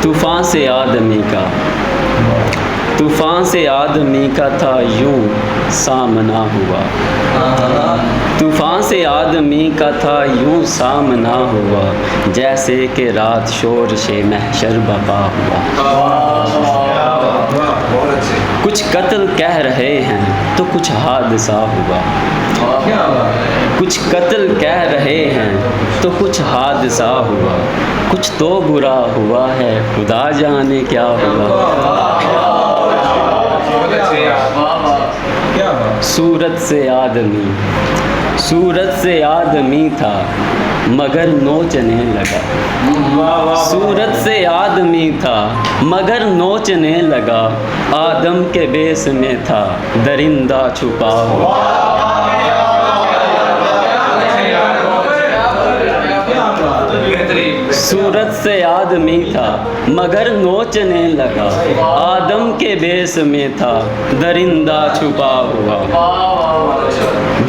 طوفان سے آدمی کا تھا یوں سامنا ہوا، طوفان سے آدمی کا تھا یوں سامنا ہوا، جیسے کہ رات شورش محشر بپا ہوا۔ کچھ قتل کہہ رہے ہیں تو کچھ حادثہ ہوا، کچھ قتل کہہ رہے ہیں تو کچھ حادثہ ہوا، کچھ تو برا ہوا ہے خدا جانے کیا ہوا۔ صورت سے آدمی تھا مگر نوچنے لگا، صورت سے آدمی تھا مگر نوچنے لگا، آدم کے بیس میں تھا درندہ چھپا ہوا۔ صورت سے آدمی تھا مگر نوچنے لگا، آدم کے بیس میں تھا درندہ چھپا ہوا۔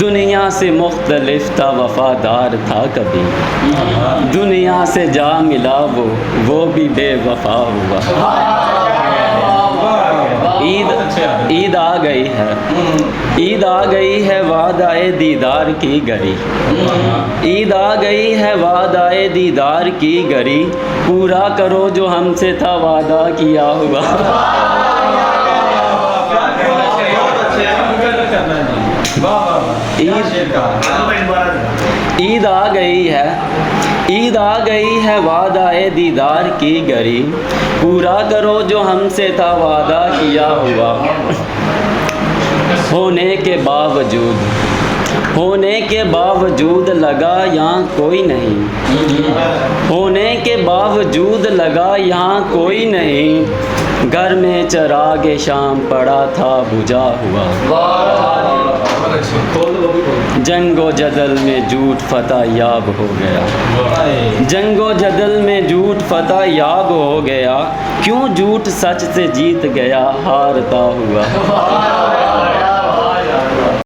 دنیا سے مختلف تھا وفادار تھا کبھی، دنیا سے جا ملا وہ بھی بے وفا ہوا۔ عید آ گئی ہے، عید آ گئی ہے وعدہ دیدار کی گری، عید آ گئی ہے وعدہ دیدار کی گری، پورا کرو جو ہم سے تھا وعدہ کیا ہوا۔ عید آ گئی ہے، عید آ گئی ہے وعدہ دیدار کی گری، پورا کرو جو ہم سے تھا وعدہ کیا ہوا۔ ہونے کے باوجود لگا یہاں کوئی نہیں، ہونے کے باوجود لگا یہاں کوئی نہیں، گھر میں چراغ شام پڑا تھا بجھا ہوا۔ جنگ و جدل میں جھوٹ فتح یاب ہو گیا، جنگ و جدل میں جھوٹ فتح یاب ہو گیا، کیوں جھوٹ سچ سے جیت گیا ہارتا ہوا۔